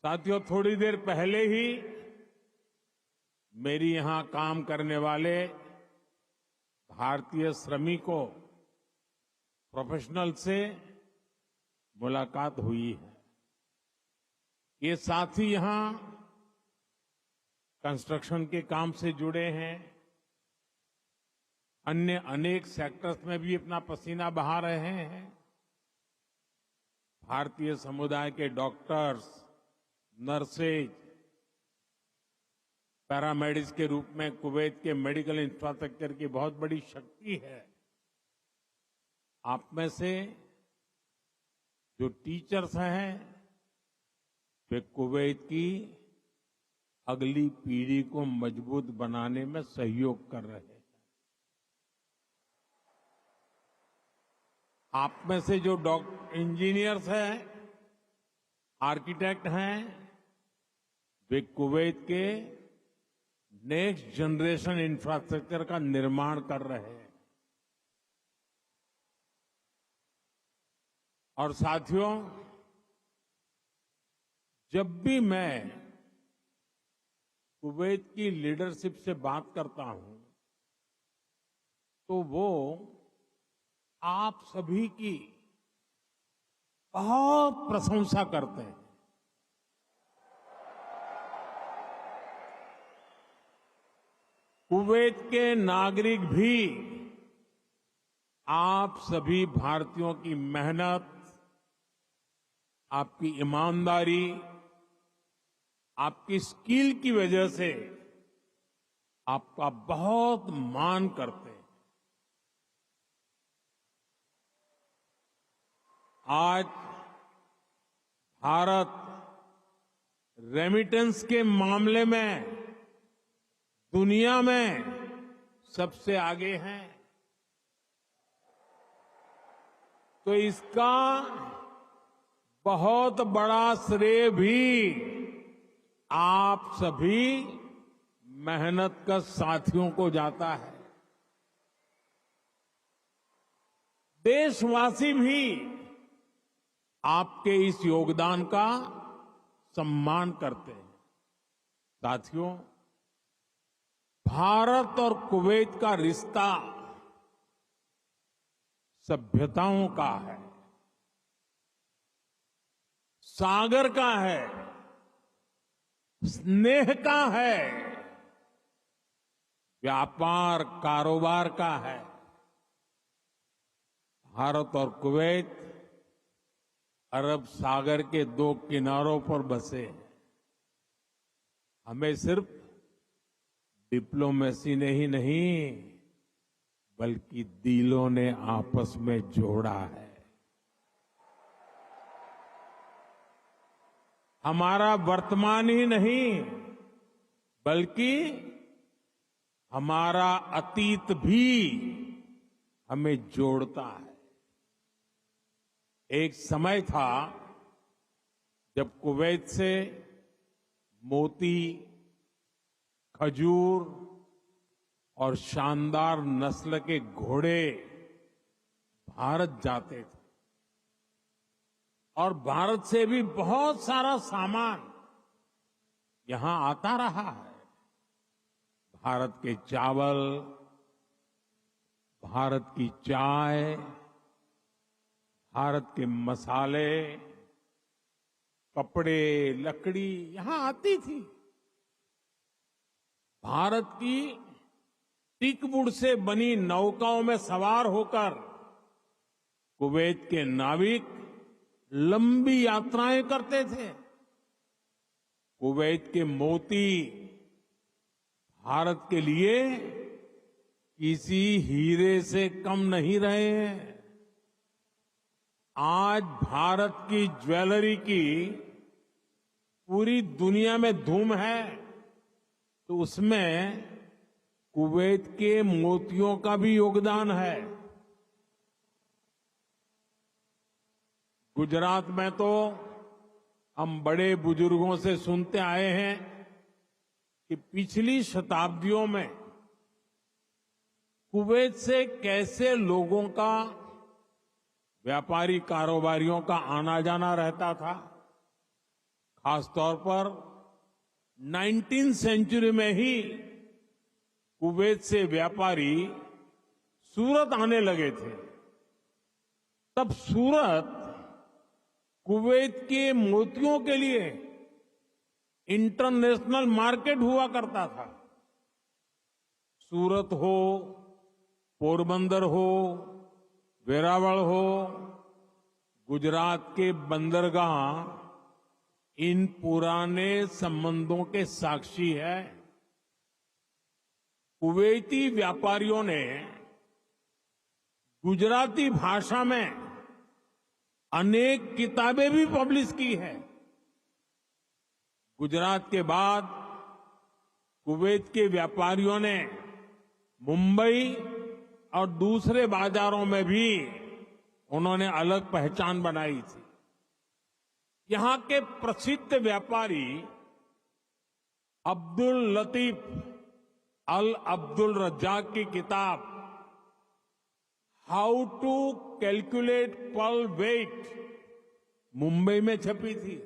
साथियों, थोड़ी देर पहले ही मेरी यहां काम करने वाले भारतीय श्रमिकों, प्रोफेशनल से मुलाकात हुई है। ये साथी यहां कंस्ट्रक्शन के काम से जुड़े हैं, अन्य अनेक सेक्टर्स में भी अपना पसीना बहा रहे हैं। भारतीय समुदाय के डॉक्टर्स, नर्सेज, पैरामेडिक्स के रूप में कुवैत के मेडिकल इंफ्रास्ट्रक्चर की बहुत बड़ी शक्ति है। आप में से जो टीचर्स हैं, वे कुवैत की अगली पीढ़ी को मजबूत बनाने में सहयोग कर रहे हैं। आप में से जो इंजीनियर्स हैं, आर्किटेक्ट हैं, वे कुवैत के नेक्स्ट जनरेशन इंफ्रास्ट्रक्चर का निर्माण कर रहे हैं। और साथियों, जब भी मैं कुवैत की लीडरशिप से बात करता हूं, तो वो आप सभी की बहुत प्रशंसा करते हैं। कुवैत के नागरिक भी आप सभी भारतीयों की मेहनत, आपकी ईमानदारी, आपकी स्किल की वजह से आपका बहुत मान करते हैं। आज भारत रेमिटेंस के मामले में दुनिया में सबसे आगे है, तो इसका बहुत बड़ा श्रेय भी आप सभी मेहनत कर साथियों को जाता है। देशवासी भी आपके इस योगदान का सम्मान करते हैं। साथियों, भारत और कुवैत का रिश्ता सभ्यताओं का है, सागर का है, स्नेह का है, व्यापार कारोबार का है। भारत और कुवैत अरब सागर के दो किनारों पर बसे हैं। हमें सिर्फ डिप्लोमेसी ने ही नहीं, बल्कि दिलों ने आपस में जोड़ा है। हमारा वर्तमान ही नहीं, बल्कि हमारा अतीत भी हमें जोड़ता है। एक समय था जब कुवैत से मोती, खजूर और शानदार नस्ल के घोड़े भारत जाते थे, और भारत से भी बहुत सारा सामान यहां आता रहा है। भारत के चावल, भारत की चाय, भारत के मसाले, कपड़े, लकड़ी यहां आती थी। भारत की टीकवुड से बनी नौकाओं में सवार होकर कुवैत के नाविक लंबी यात्राएं करते थे। कुवैत के मोती भारत के लिए किसी हीरे से कम नहीं रहे हैं। आज भारत की ज्वेलरी की पूरी दुनिया में धूम है, तो उसमें कुवैत के मोतियों का भी योगदान है। गुजरात में तो हम बड़े बुजुर्गों से सुनते आए हैं कि पिछली शताब्दियों में कुवैत से कैसे लोगों का, व्यापारी कारोबारियों का आना जाना रहता था। खासतौर पर 19वीं सेंचुरी में ही कुवैत से व्यापारी सूरत आने लगे थे। तब सूरत कुवैत के मोतियों के लिए इंटरनेशनल मार्केट हुआ करता था। सूरत हो, पोरबंदर हो, वेरावल हो, गुजरात के बंदरगाह इन पुराने संबंधों के साक्षी है। कुवैती व्यापारियों ने गुजराती भाषा में अनेक किताबें भी पब्लिश की है। गुजरात के बाद कुवैत के व्यापारियों ने मुंबई और दूसरे बाजारों में भी उन्होंने अलग पहचान बनाई थी। यहां के प्रसिद्ध व्यापारी अब्दुल लतीफ अल अब्दुल रज्जाक की किताब how to calculate pearl weight Mumbai में छपी थी।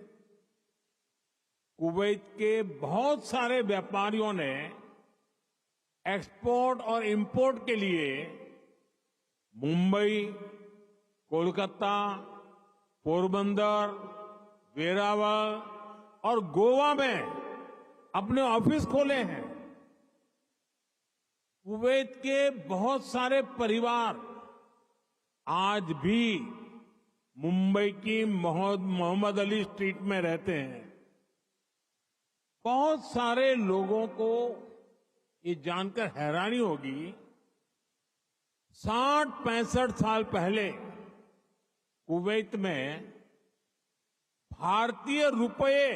कुवैत के बहुत सारे व्यापारियों ने एक्सपोर्ट और इंपोर्ट के लिए मुंबई, कोलकाता, पोरबंदर, वेरावल और गोवा में अपने ऑफिस खोले हैं। कुवैत के बहुत सारे परिवार आज भी मुंबई की मोहम्मद अली स्ट्रीट में रहते हैं। बहुत सारे लोगों को ये जानकर हैरानी होगी, 60-65 साल पहले कुवैत में भारतीय रुपये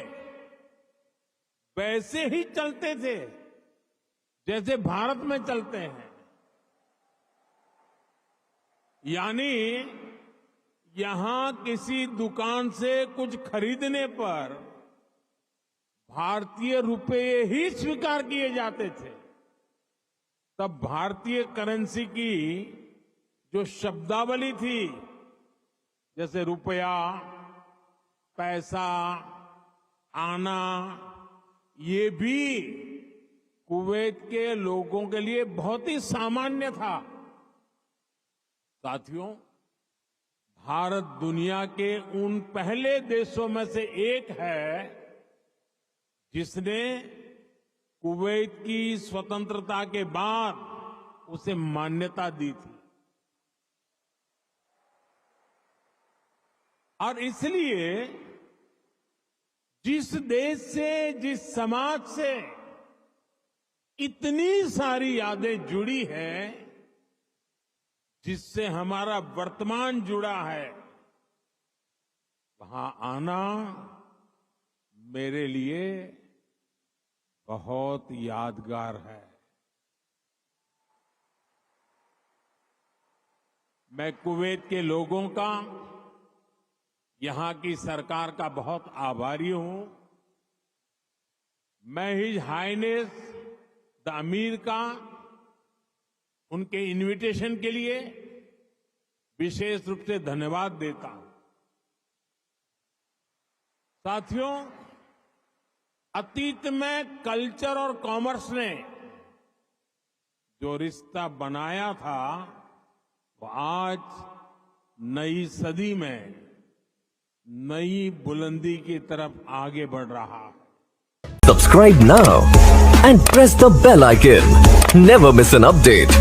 वैसे ही चलते थे जैसे भारत में चलते हैं। यानी यहां किसी दुकान से कुछ खरीदने पर भारतीय रुपये ही स्वीकार किए जाते थे। तब भारतीय करेंसी की जो शब्दावली थी, जैसे रुपया, पैसा, आना, ये भी कुवैत के लोगों के लिए बहुत ही सामान्य था। साथियों, भारत दुनिया के उन पहले देशों में से एक है जिसने कुवैत की स्वतंत्रता के बाद उसे मान्यता दी थी। और इसलिए जिस देश से, जिस समाज से इतनी सारी यादें जुड़ी हैं, जिससे हमारा वर्तमान जुड़ा है, वहां आना मेरे लिए बहुत यादगार है। मैं कुवैत के लोगों का, यहां की सरकार का बहुत आभारी हूं। मैं हिज हाइनेस द अमीर का उनके इनविटेशन के लिए विशेष रूप से धन्यवाद देता हूं। साथियों, अतीत में कल्चर और कॉमर्स ने जो रिश्ता बनाया था, वो आज नई सदी में नई बुलंदी की तरफ आगे बढ़ रहा है। Subscribe now and press the bell icon. Never miss an update.